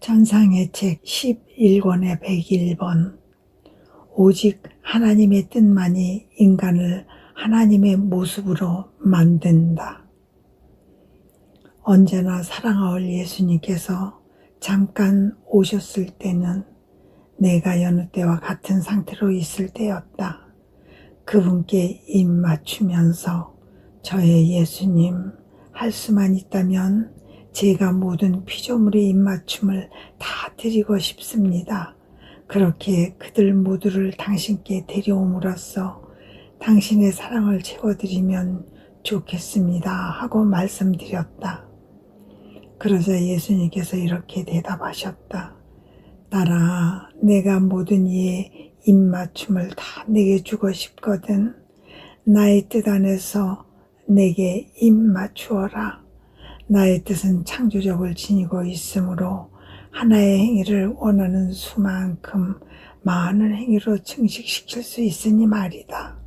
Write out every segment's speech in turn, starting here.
찬상의 책 11권의 101번. 오직 하나님의 뜻만이 인간을 하나님의 모습으로 만든다. 언제나 사랑하올 예수님께서 잠깐 오셨을 때는 내가 여느 때와 같은 상태로 있을 때였다. 그분께 입 맞추면서 저의 예수님, 할 수만 있다면 제가 모든 피조물의 입맞춤을 다 드리고 싶습니다. 그렇게 그들 모두를 당신께 데려옴으로써 당신의 사랑을 채워드리면 좋겠습니다 하고 말씀드렸다. 그러자 예수님께서 이렇게 대답하셨다. 딸아, 내가 모든 이의 입맞춤을 다 내게 주고 싶거든. 나의 뜻 안에서 내게 입맞추어라. 나의 뜻은 창조적을 지니고 있으므로 하나의 행위를 원하는 수만큼 많은 행위로 증식시킬 수 있으니 말이다.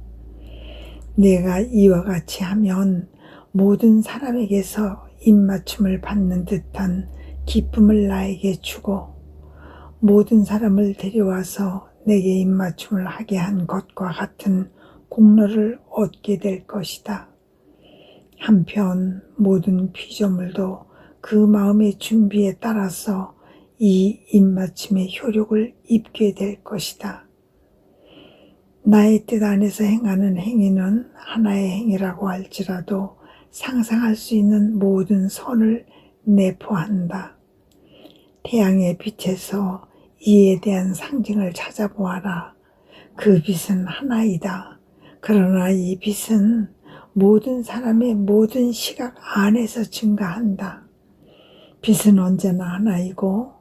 내가 이와 같이 하면 모든 사람에게서 입맞춤을 받는 듯한 기쁨을 나에게 주고 모든 사람을 데려와서 내게 입맞춤을 하게 한 것과 같은 공로를 얻게 될 것이다. 한편 모든 피조물도 그 마음의 준비에 따라서 이 입맞춤의 효력을 입게 될 것이다. 나의 뜻 안에서 행하는 행위는 하나의 행위라고 할지라도 상상할 수 있는 모든 선을 내포한다. 태양의 빛에서 이에 대한 상징을 찾아보아라. 그 빛은 하나이다. 그러나 이 빛은 모든 사람의 모든 시각 안에서 증가한다. 빛은 언제나 하나이고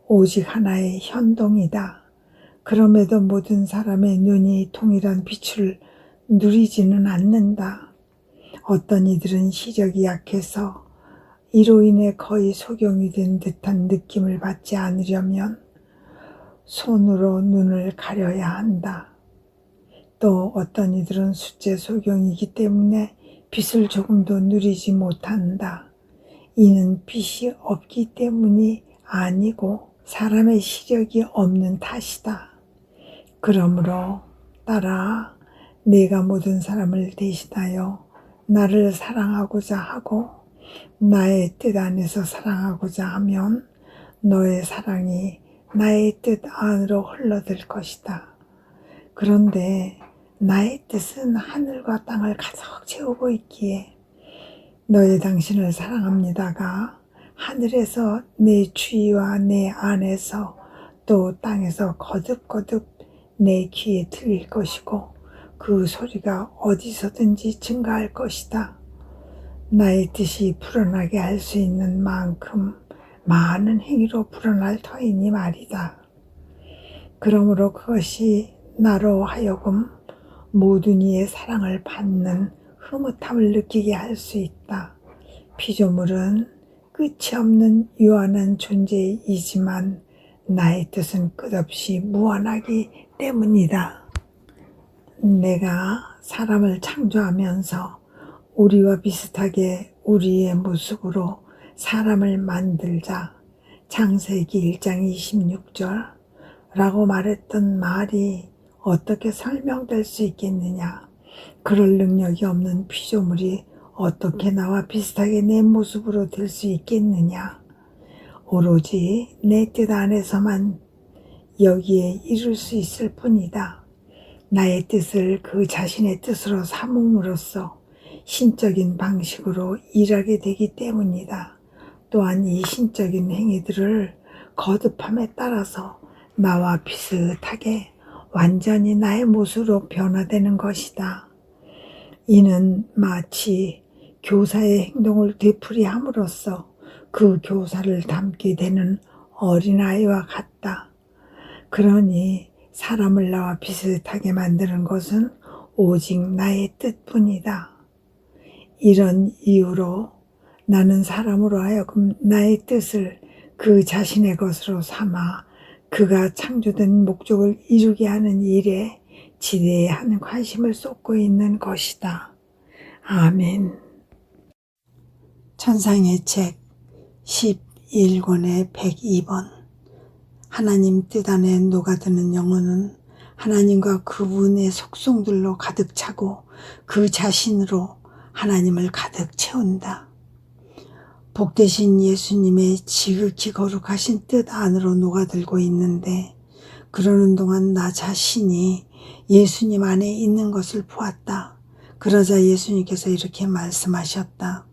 오직 하나의 현동이다. 그럼에도 모든 사람의 눈이 동일한 빛을 누리지는 않는다. 어떤 이들은 시력이 약해서 이로 인해 거의 소경이 된 듯한 느낌을 받지 않으려면 손으로 눈을 가려야 한다. 또 어떤 이들은 숫제 소경이기 때문에 빛을 조금도 누리지 못한다. 이는 빛이 없기 때문이 아니고 사람의 시력이 없는 탓이다. 그러므로 딸아, 내가 모든 사람을 대신하여 나를 사랑하고자 하고 나의 뜻 안에서 사랑하고자 하면 너의 사랑이 나의 뜻 안으로 흘러들 것이다. 그런데 나의 뜻은 하늘과 땅을 가득 채우고 있기에 너의 당신을 사랑합니다가 하늘에서 내 주위와 내 안에서 또 땅에서 거듭거듭 내 귀에 들릴 것이고 그 소리가 어디서든지 증가할 것이다. 나의 뜻이 불어나게 할 수 있는 만큼 많은 행위로 불어날 터이니 말이다. 그러므로 그것이 나로 하여금 모든 이의 사랑을 받는 흐뭇함을 느끼게 할 수 있다. 피조물은 끝이 없는 유한한 존재이지만 나의 뜻은 끝없이 무한하기 때문이다. 내가 사람을 창조하면서 우리와 비슷하게 우리의 모습으로 사람을 만들자 창세기 1장 26절 라고 말했던 말이 어떻게 설명될 수 있겠느냐. 그럴 능력이 없는 피조물이 어떻게 나와 비슷하게 내 모습으로 될 수 있겠느냐. 오로지 내 뜻 안에서만 여기에 이룰 수 있을 뿐이다. 나의 뜻을 그 자신의 뜻으로 삼음으로써 신적인 방식으로 일하게 되기 때문이다. 또한 이 신적인 행위들을 거듭함에 따라서 나와 비슷하게 완전히 나의 모습으로 변화되는 것이다. 이는 마치 교사의 행동을 되풀이함으로써 그 교사를 닮게 되는 어린아이와 같다. 그러니 사람을 나와 비슷하게 만드는 것은 오직 나의 뜻뿐이다. 이런 이유로 나는 사람으로 하여금 나의 뜻을 그 자신의 것으로 삼아 그가 창조된 목적을 이루게 하는 일에 지대한 관심을 쏟고 있는 것이다. 아멘. 찬상의 책 11권의 102번. 하나님 뜻 안에 녹아드는 영혼은 하나님과 그분의 속성들로 가득 차고 그 자신으로 하나님을 가득 채운다. 복되신 예수님의 지극히 거룩하신 뜻 안으로 녹아들고 있는데 그러는 동안 나 자신이 예수님 안에 있는 것을 보았다. 그러자 예수님께서 이렇게 말씀하셨다.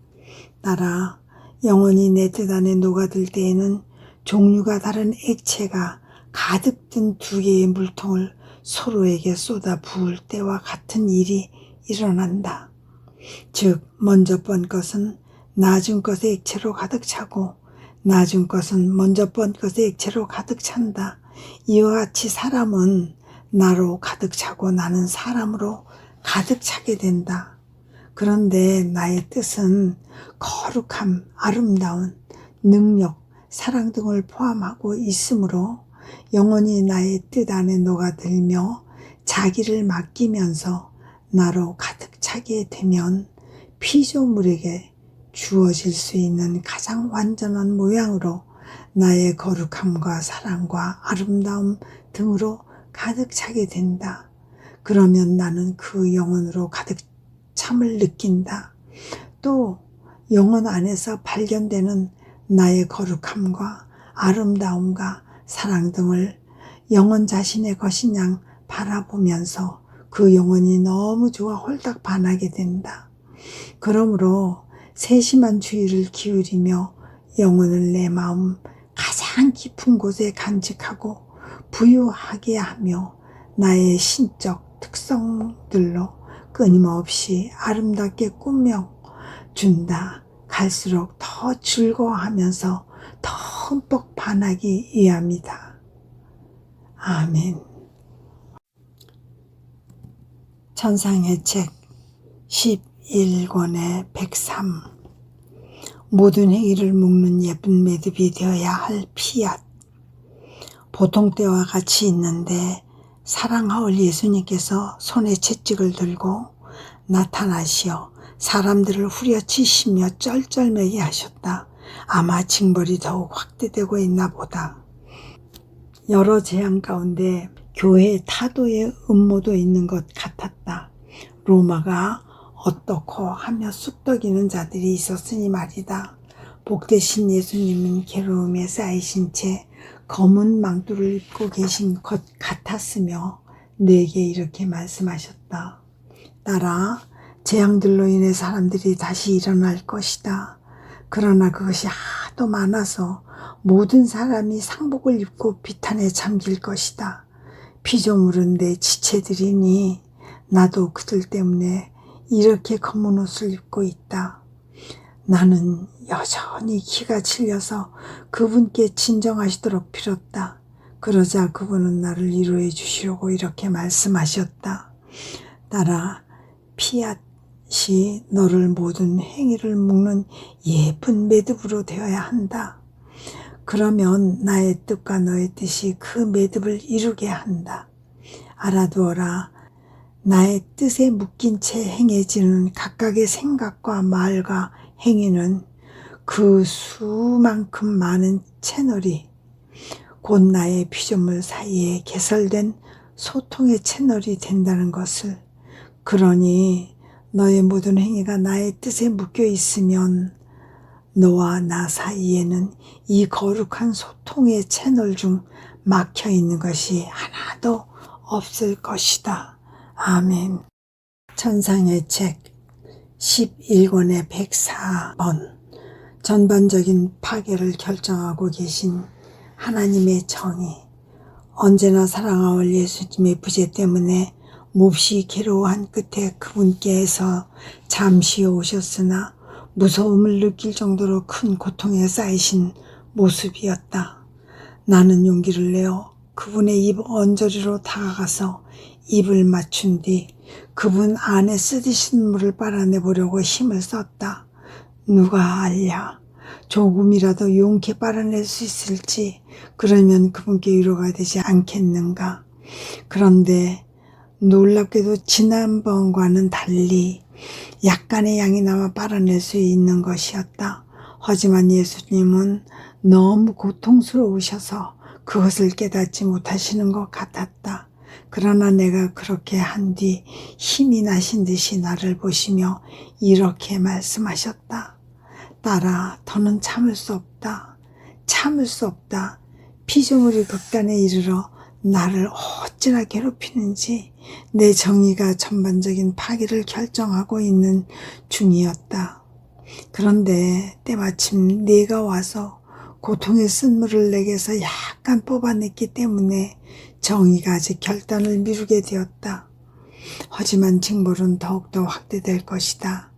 딸아, 영혼이 내 뜻 안에 녹아들 때에는 종류가 다른 액체가 가득 든 두 개의 물통을 서로에게 쏟아 부을 때와 같은 일이 일어난다. 즉 먼저 번 것은 낮은 것의 액체로 가득 차고 낮은 것은 먼저 번 것의 액체로 가득 찬다. 이와 같이 사람은 나로 가득 차고 나는 사람으로 가득 차게 된다. 그런데 나의 뜻은 거룩함, 아름다운 능력, 사랑 등을 포함하고 있으므로 영혼이 나의 뜻 안에 녹아들며 자기를 맡기면서 나로 가득 차게 되면 피조물에게 주어질 수 있는 가장 완전한 모양으로 나의 거룩함과 사랑과 아름다움 등으로 가득 차게 된다. 그러면 나는 그 영혼으로 가득 참을 느낀다. 또 영혼 안에서 발견되는 나의 거룩함과 아름다움과 사랑 등을 영혼 자신의 것인 양 바라보면서 그 영혼이 너무 좋아 홀딱 반하게 된다. 그러므로 세심한 주의를 기울이며 영혼을 내 마음 가장 깊은 곳에 간직하고 부유하게 하며 나의 신적 특성들로 끊임없이 아름답게 꾸며 준다. 갈수록 더 즐거워하면서 더 흠뻑 반하기 위함이다. 아멘. 천상의 책 11권의 103. 모든 행위를 묶는 예쁜 매듭이 되어야 할 피앗. 보통 때와 같이 있는데 사랑하올 예수님께서 손에 채찍을 들고 나타나시어 사람들을 후려치시며 쩔쩔매게 하셨다. 아마 징벌이 더욱 확대되고 있나 보다. 여러 재앙 가운데 교회 타도의 음모도 있는 것 같았다. 로마가 어떻고 하며 쑥덕이는 자들이 있었으니 말이다. 복되신 예수님은 괴로움에 쌓이신 채 검은 망토를 입고 계신 것 같았으며 내게 이렇게 말씀하셨다. 딸아, 재앙들로 인해 사람들이 다시 일어날 것이다. 그러나 그것이 하도 많아서 모든 사람이 상복을 입고 비탄에 잠길 것이다. 피조물은 내 지체들이니 나도 그들 때문에 이렇게 검은 옷을 입고 있다. 나는 여전히 기가 질려서 그분께 진정하시도록 빌었다. 그러자 그분은 나를 위로해 주시려고 이렇게 말씀하셨다. 딸아, 피앗이 너를 모든 행위를 묶는 예쁜 매듭으로 되어야 한다. 그러면 나의 뜻과 너의 뜻이 그 매듭을 이루게 한다. 알아두어라. 나의 뜻에 묶인 채 행해지는 각각의 생각과 말과 행위는 그 수만큼 많은 채널이 곧 나의 피조물 사이에 개설된 소통의 채널이 된다는 것을. 그러니 너의 모든 행위가 나의 뜻에 묶여 있으면 너와 나 사이에는 이 거룩한 소통의 채널 중 막혀 있는 것이 하나도 없을 것이다. 아멘. 천상의 책 11권의 104번. 전반적인 파괴를 결정하고 계신 하나님의 정의. 언제나 사랑하올 예수님의 부재 때문에 몹시 괴로워한 끝에 그분께서 잠시 오셨으나 무서움을 느낄 정도로 큰 고통에 쌓이신 모습이었다. 나는 용기를 내어 그분의 입 언저리로 다가가서 입을 맞춘 뒤 그분 안에 쓰디신 물을 빨아내보려고 힘을 썼다. 누가 알랴. 조금이라도 용케 빨아낼 수 있을지. 그러면 그분께 위로가 되지 않겠는가. 그런데 놀랍게도 지난번과는 달리 약간의 양이 남아 빨아낼 수 있는 것이었다. 하지만 예수님은 너무 고통스러우셔서 그것을 깨닫지 못하시는 것 같았다. 그러나 내가 그렇게 한 뒤 힘이 나신 듯이 나를 보시며 이렇게 말씀하셨다. 딸아, 더는 참을 수 없다. 참을 수 없다. 피조물이 극단에 이르러 나를 어찌나 괴롭히는지 내 정의가 전반적인 파괴를 결정하고 있는 중이었다. 그런데 때마침 네가 와서 고통의 쓴물을 내게서 약간 뽑아냈기 때문에 정의가 아직 결단을 미루게 되었다. 하지만 징벌은 더욱더 확대될 것이다.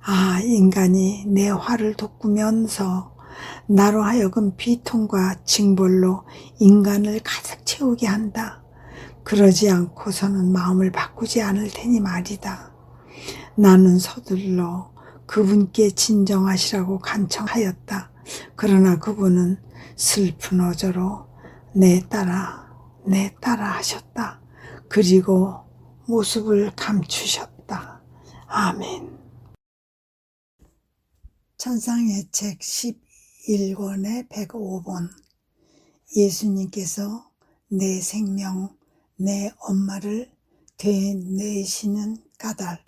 아, 인간이 내 화를 돋구면서 나로 하여금 비통과 징벌로 인간을 가득 채우게 한다. 그러지 않고서는 마음을 바꾸지 않을 테니 말이다. 나는 서둘러 그분께 진정하시라고 간청하였다. 그러나 그분은 슬픈 어조로 내 딸아 하셨다. 그리고 모습을 감추셨다. 아멘. 천상의 책 11권의 105번. 예수님께서 내 생명, 내 엄마를 되뇌시는 까닭.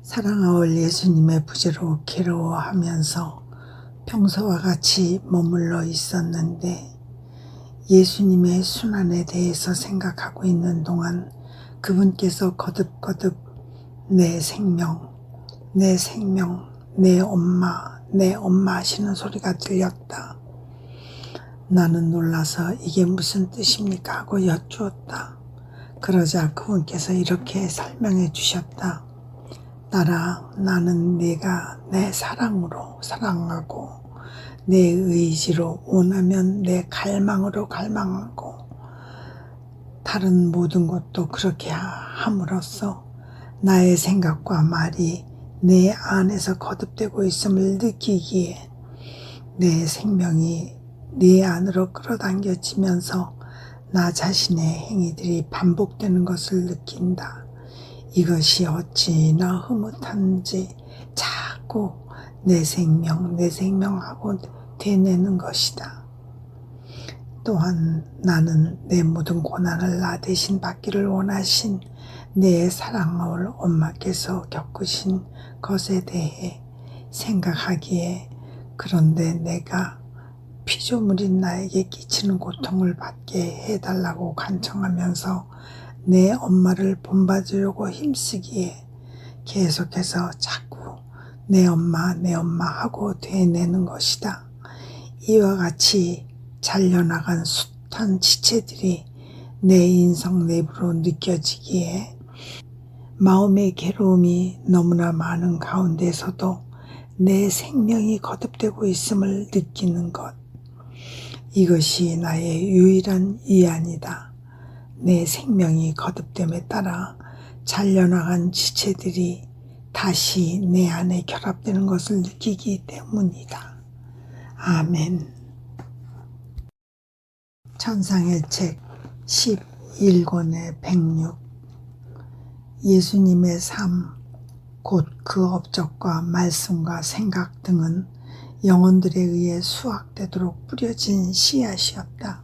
사랑하올 예수님의 부재로 괴로워하면서 평소와 같이 머물러 있었는데 예수님의 순환에 대해서 생각하고 있는 동안 그분께서 거듭거듭 내 생명, 내 엄마 하시는 소리가 들렸다. 나는 놀라서 이게 무슨 뜻입니까 하고 여쭈었다. 그러자 그분께서 이렇게 설명해 주셨다. 딸아, 나는 네가 내 사랑으로 사랑하고 내 의지로 원하면 내 갈망으로 갈망하고 다른 모든 것도 그렇게 함으로써 나의 생각과 말이 내 안에서 거듭되고 있음을 느끼기에 내 생명이 네 안으로 끌어당겨지면서 나 자신의 행위들이 반복되는 것을 느낀다. 이것이 어찌나 흐뭇한지 자꾸 내 생명하고 되뇌는 것이다. 또한 나는 내 모든 고난을 나 대신 받기를 원하신 내 사랑하올 엄마께서 겪으신 것에 대해 생각하기에 그런데 내가 피조물인 나에게 끼치는 고통을 받게 해달라고 간청하면서 내 엄마를 본받으려고 힘쓰기에 계속해서 자꾸 내 엄마 하고 되뇌는 것이다. 이와 같이 잘려나간 숱한 지체들이 내 인성 내부로 느껴지기에 마음의 괴로움이 너무나 많은 가운데서도 내 생명이 거듭되고 있음을 느끼는 것. 이것이 나의 유일한 위안이다. 내 생명이 거듭됨에 따라 잘려나간 지체들이 다시 내 안에 결합되는 것을 느끼기 때문이다. 아멘. 천상의 책 11권의 106. 예수님의 삶, 곧 그 업적과 말씀과 생각 등은 영혼들에 의해 수확되도록 뿌려진 씨앗이었다.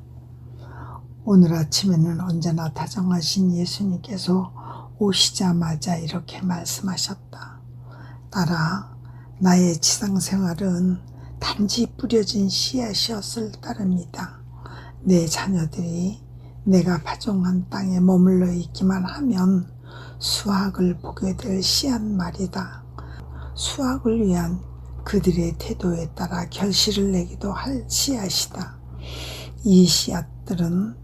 오늘 아침에는 언제나 다정하신 예수님께서 오시자마자 이렇게 말씀하셨다. 딸아, 나의 지상생활은 단지 뿌려진 씨앗이었을 따름이다. 내 자녀들이 내가 파종한 땅에 머물러 있기만 하면 수확을 보게 될 씨앗 말이다. 수확을 위한 그들의 태도에 따라 결실을 내기도 할 씨앗이다. 이 씨앗들은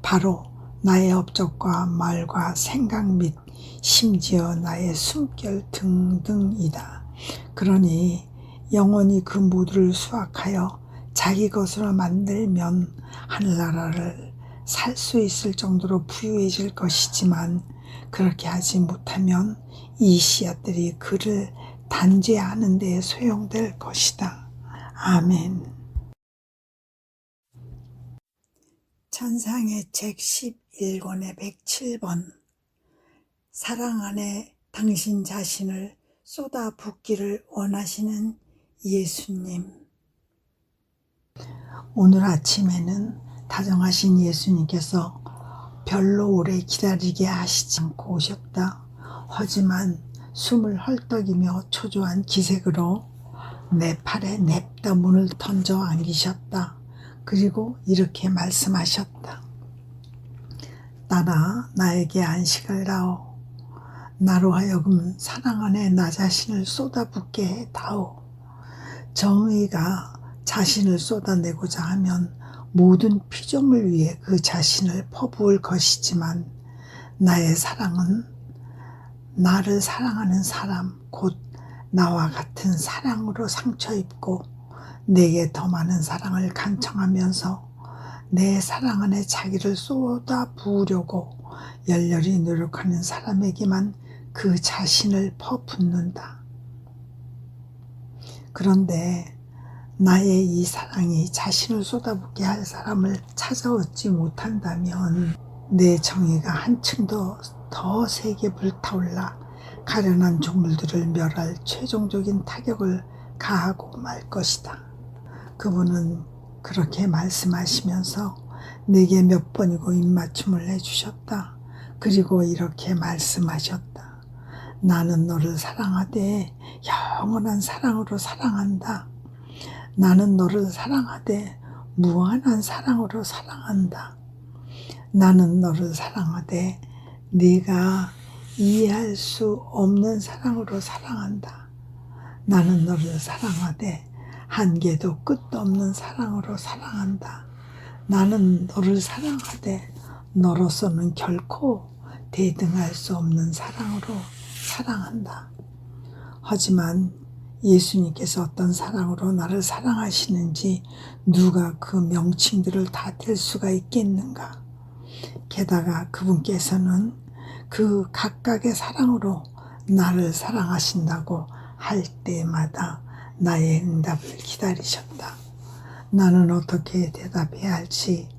바로 나의 업적과 말과 생각 및 심지어 나의 숨결 등등이다. 그러니 영원히 그 모두를 수확하여 자기 것으로 만들면 하늘나라를 살 수 있을 정도로 부유해질 것이지만 그렇게 하지 못하면 이 씨앗들이 그를 단죄하는 데 소용될 것이다. 아멘. 천상의 책 11권의 107번. 사랑 안에 당신 자신을 쏟아붓기를 원하시는 예수님. 오늘 아침에는 다정하신 예수님께서 별로 오래 기다리게 하시지 않고 오셨다. 하지만 숨을 헐떡이며 초조한 기색으로 내 팔에 냅다 문을 던져 안기셨다. 그리고 이렇게 말씀하셨다. 딸아, 나에게 안식을 다오. 나로 하여금 사랑 안에 나 자신을 쏟아붓게 해 다오. 정의가 자신을 쏟아내고자 하면 모든 피조물 위에 그 자신을 퍼부을 것이지만 나의 사랑은 나를 사랑하는 사람, 곧 나와 같은 사랑으로 상처입고 내게 더 많은 사랑을 간청하면서 내 사랑 안에 자기를 쏟아 부으려고 열렬히 노력하는 사람에게만 그 자신을 퍼붓는다. 그런데 나의 이 사랑이 자신을 쏟아붓게 할 사람을 찾아오지 못한다면 내 정의가 한층 더 세게 불타올라 가련한 종물들을 멸할 최종적인 타격을 가하고 말 것이다. 그분은 그렇게 말씀하시면서 내게 몇 번이고 입맞춤을 해주셨다. 그리고 이렇게 말씀하셨다. 나는 너를 사랑하되 영원한 사랑으로 사랑한다. 나는 너를 사랑하되 무한한 사랑으로 사랑한다. 나는 너를 사랑하되 네가 이해할 수 없는 사랑으로 사랑한다. 나는 너를 사랑하되 한계도 끝도 없는 사랑으로 사랑한다. 나는 너를 사랑하되 너로서는 결코 대등할 수 없는 사랑으로 사랑한다. 하지만 예수님께서 어떤 사랑으로 나를 사랑하시는지 누가 그 명칭들을 다 댈 수가 있겠는가? 게다가 그분께서는 그 각각의 사랑으로 나를 사랑하신다고 할 때마다 나의 응답을 기다리셨다. 나는 어떻게 대답해야 할지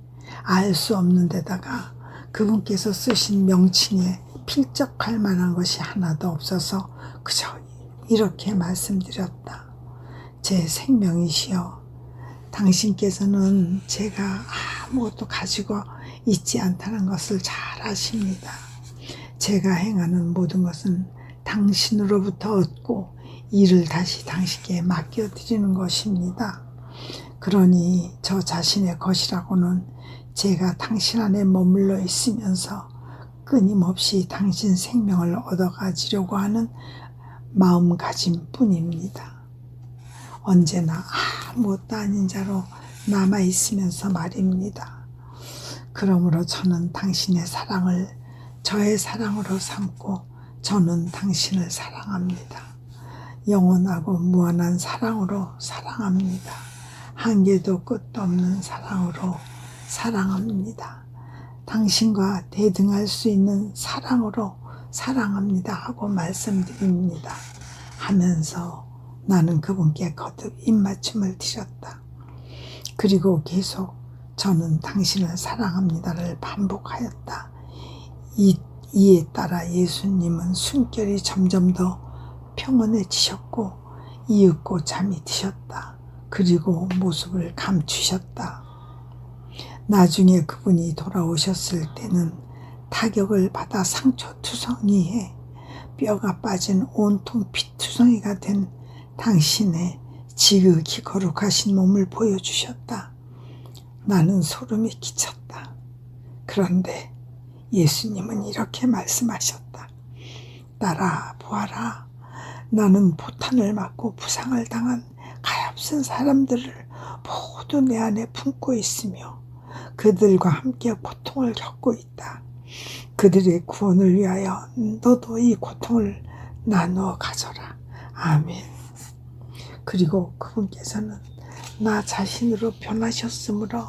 알 수 없는 데다가 그분께서 쓰신 명칭에 필적할 만한 것이 하나도 없어서 그저 이렇게 말씀드렸다. 제 생명이시여, 당신께서는 제가 아무것도 가지고 있지 않다는 것을 잘 아십니다. 제가 행하는 모든 것은 당신으로부터 얻고 이를 다시 당신께 맡겨드리는 것입니다. 그러니 저 자신의 것이라고는 제가 당신 안에 머물러 있으면서 끊임없이 당신 생명을 얻어가지려고 하는 마음가짐 뿐입니다. 언제나 아무것도 아닌 자로 남아있으면서 말입니다. 그러므로 저는 당신의 사랑을 저의 사랑으로 삼고 저는 당신을 사랑합니다. 영원하고 무한한 사랑으로 사랑합니다. 한계도 끝도 없는 사랑으로 사랑합니다. 당신과 대등할 수 있는 사랑으로 사랑합니다 하고 말씀드립니다. 하면서 나는 그분께 거듭 입맞춤을 드렸다. 그리고 계속 저는 당신을 사랑합니다를 반복하였다. 이에 따라 예수님은 숨결이 점점 더 평온해지셨고 이윽고 잠이 드셨다. 그리고 모습을 감추셨다. 나중에 그분이 돌아오셨을 때는 타격을 받아 상처투성이에 뼈가 빠진 온통 피투성이가 된 당신의 지극히 거룩하신 몸을 보여주셨다. 나는 소름이 끼쳤다. 그런데 예수님은 이렇게 말씀하셨다. 딸아, 보아라. 나는 포탄을 맞고 부상을 당한 가엾은 사람들을 모두 내 안에 품고 있으며 그들과 함께 고통을 겪고 있다. 그들의 구원을 위하여 너도 이 고통을 나누어 가져라. 아멘. 그리고 그분께서는 나 자신으로 변하셨으므로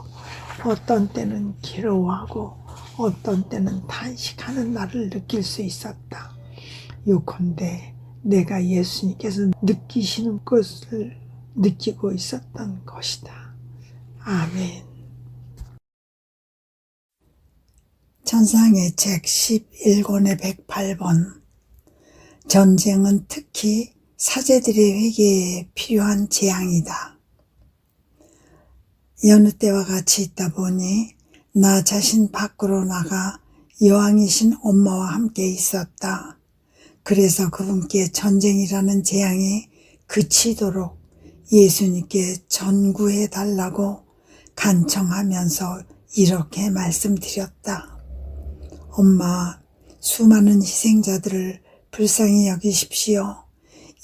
어떤 때는 괴로워하고 어떤 때는 탄식하는 나를 느낄 수 있었다. 요컨대 내가 예수님께서 느끼시는 것을 느끼고 있었던 것이다. 아멘. 전상의 책 11권의 108번. 전쟁은 특히 사제들의 회개에 필요한 재앙이다. 여느 때와 같이 있다 보니 나 자신 밖으로 나가 여왕이신 엄마와 함께 있었다. 그래서 그분께 전쟁이라는 재앙이 그치도록 예수님께 전구해 달라고 간청하면서 이렇게 말씀드렸다. 엄마, 수많은 희생자들을 불쌍히 여기십시오.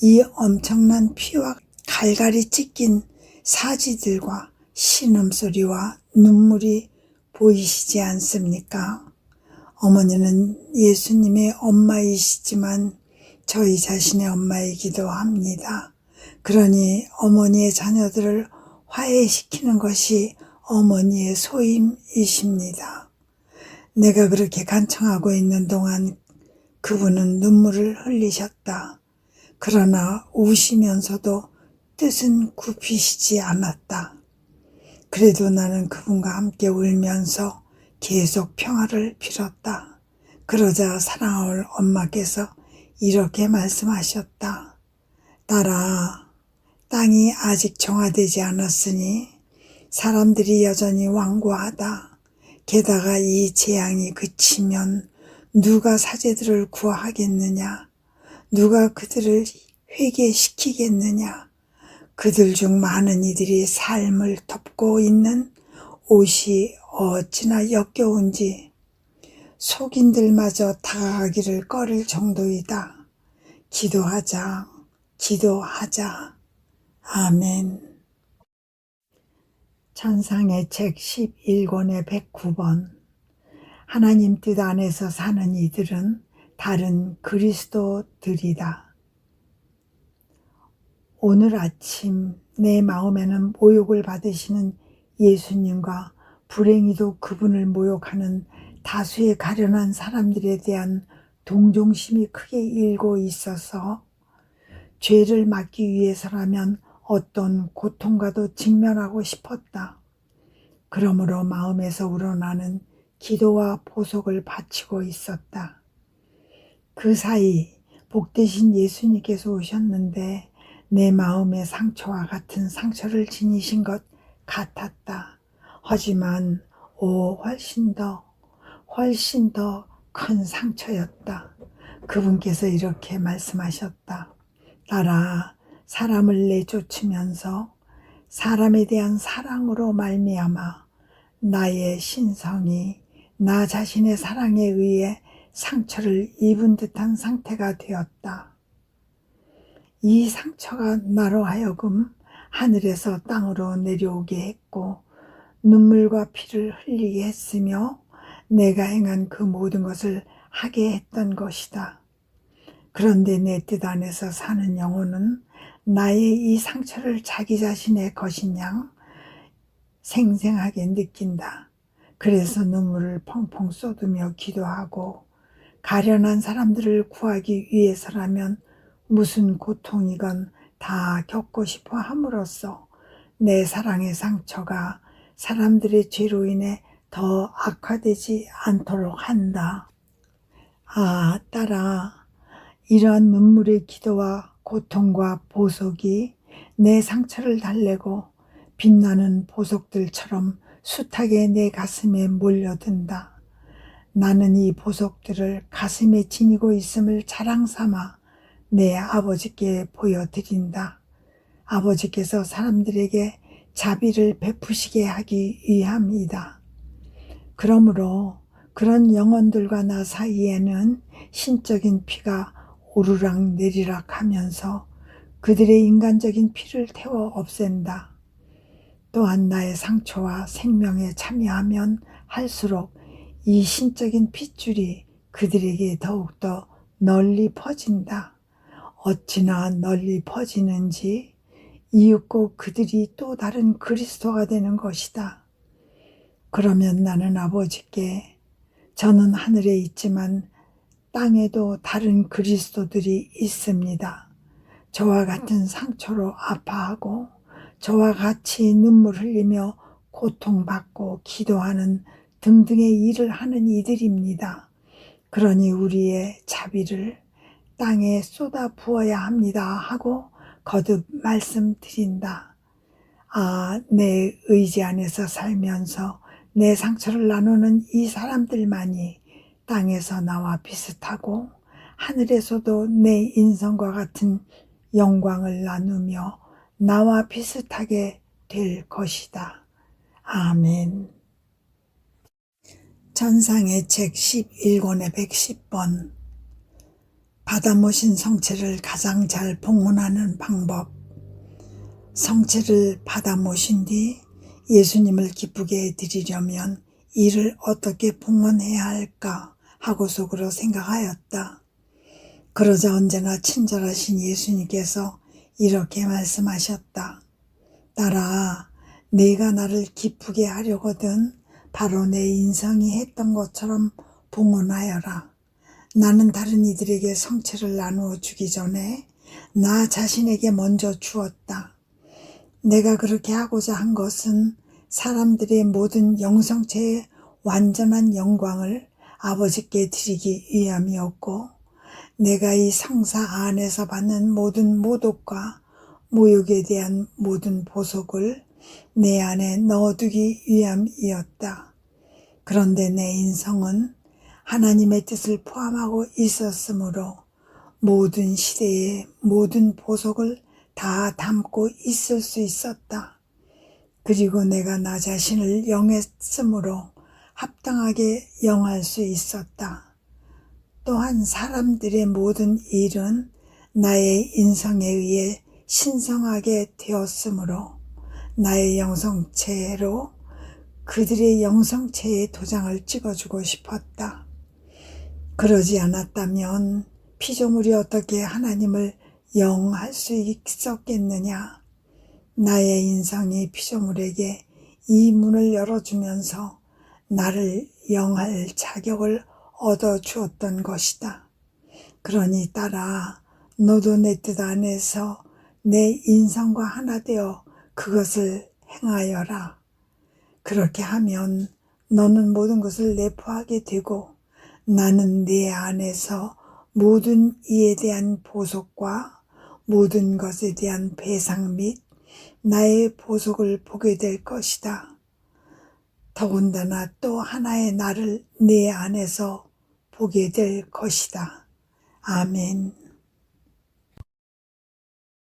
이 엄청난 피와 갈갈이 찢긴 사지들과 신음소리와 눈물이 보이시지 않습니까? 어머니는 예수님의 엄마이시지만 저희 자신의 엄마이기도 합니다. 그러니 어머니의 자녀들을 화해시키는 것이 어머니의 소임이십니다. 내가 그렇게 간청하고 있는 동안 그분은 눈물을 흘리셨다. 그러나 우시면서도 뜻은 굽히시지 않았다. 그래도 나는 그분과 함께 울면서 계속 평화를 빌었다. 그러자 사랑할 엄마께서 이렇게 말씀하셨다. 딸아, 땅이 아직 정화되지 않았으니 사람들이 여전히 완고하다. 게다가 이 재앙이 그치면 누가 사제들을 구하겠느냐? 누가 그들을 회개시키겠느냐? 그들 중 많은 이들이 삶을 덮고 있는 옷이 어찌나 역겨운지 속인들마저 다가가기를 꺼릴 정도이다. 기도하자, 기도하자. 아멘. 천상의 책 11권의 109번. 하나님 뜻 안에서 사는 이들은 다른 그리스도들이다. 오늘 아침 내 마음에는 모욕을 받으시는 예수님과 불행히도 그분을 모욕하는 다수의 가련한 사람들에 대한 동정심이 크게 일고 있어서 죄를 막기 위해서라면 어떤 고통과도 직면하고 싶었다. 그러므로 마음에서 우러나는 기도와 보석을 바치고 있었다. 그 사이 복되신 예수님께서 오셨는데 내 마음의 상처와 같은 상처를 지니신 것 같았다. 하지만 훨씬 더 큰 상처였다. 그분께서 이렇게 말씀하셨다. 딸아, 사람을 내쫓으면서 사람에 대한 사랑으로 말미암아 나의 신성이 나 자신의 사랑에 의해 상처를 입은 듯한 상태가 되었다. 이 상처가 나로 하여금 하늘에서 땅으로 내려오게 했고 눈물과 피를 흘리게 했으며 내가 행한 그 모든 것을 하게 했던 것이다. 그런데 내 뜻 안에서 사는 영혼은 나의 이 상처를 자기 자신의 것인 양 생생하게 느낀다. 그래서 눈물을 펑펑 쏟으며 기도하고 가련한 사람들을 구하기 위해서라면 무슨 고통이건 다 겪고 싶어 함으로써 내 사랑의 상처가 사람들의 죄로 인해 더 악화되지 않도록 한다. 아, 딸아, 이러한 눈물의 기도와 고통과 보석이 내 상처를 달래고 빛나는 보석들처럼 숱하게 내 가슴에 몰려든다. 나는 이 보석들을 가슴에 지니고 있음을 자랑삼아 내 아버지께 보여드린다. 아버지께서 사람들에게 자비를 베푸시게 하기 위함이다. 그러므로 그런 영혼들과 나 사이에는 신적인 피가 오르락 내리락 하면서 그들의 인간적인 피를 태워 없앤다. 또한 나의 상처와 생명에 참여하면 할수록 이 신적인 핏줄이 그들에게 더욱더 널리 퍼진다. 어찌나 널리 퍼지는지 이윽고 그들이 또 다른 그리스도가 되는 것이다. 그러면 나는 아버지께 저는 하늘에 있지만 땅에도 다른 그리스도들이 있습니다. 저와 같은 상처로 아파하고 저와 같이 눈물 흘리며 고통받고 기도하는 등등의 일을 하는 이들입니다. 그러니 우리의 자비를 땅에 쏟아 부어야 합니다 하고 거듭 말씀드린다. 내 의지 안에서 살면서 내 상처를 나누는 이 사람들만이 땅에서 나와 비슷하고 하늘에서도 내 인성과 같은 영광을 나누며 나와 비슷하게 될 것이다. 아멘. 전상의 책 11권의 110번. 받아 모신 성체를 가장 잘 봉헌하는 방법. 성체를 받아 모신 뒤 예수님을 기쁘게 해드리려면 이를 어떻게 봉헌해야 할까 하고 속으로 생각하였다. 그러자 언제나 친절하신 예수님께서 이렇게 말씀하셨다. 딸아, 네가 나를 기쁘게 하려거든 바로 내 인성이 했던 것처럼 봉헌하여라. 나는 다른 이들에게 성체를 나누어 주기 전에 나 자신에게 먼저 주었다. 내가 그렇게 하고자 한 것은 사람들의 모든 영성체의 완전한 영광을 아버지께 드리기 위함이었고, 내가 이 성사 안에서 받는 모든 모독과 모욕에 대한 모든 보속을 내 안에 넣어두기 위함이었다. 그런데 내 인성은 하나님의 뜻을 포함하고 있었으므로 모든 시대의 모든 보속을 다 담고 있을 수 있었다. 그리고 내가 나 자신을 영했으므로 합당하게 영할 수 있었다. 또한 사람들의 모든 일은 나의 인성에 의해 신성하게 되었으므로 나의 영성체로 그들의 영성체에 도장을 찍어주고 싶었다. 그러지 않았다면 피조물이 어떻게 하나님을 영할 수 있었겠느냐. 나의 인성이 피조물에게 이 문을 열어주면서 나를 영할 자격을 얻어주었던 것이다. 그러니 딸아, 너도 내 뜻 안에서 내 인성과 하나 되어 그것을 행하여라. 그렇게 하면 너는 모든 것을 내포하게 되고 나는 네 안에서 모든 이에 대한 보속과 모든 것에 대한 배상 및 나의 보속을 보게 될 것이다. 더군다나 또 하나의 나를 내 안에서 보게 될 것이다. 아멘.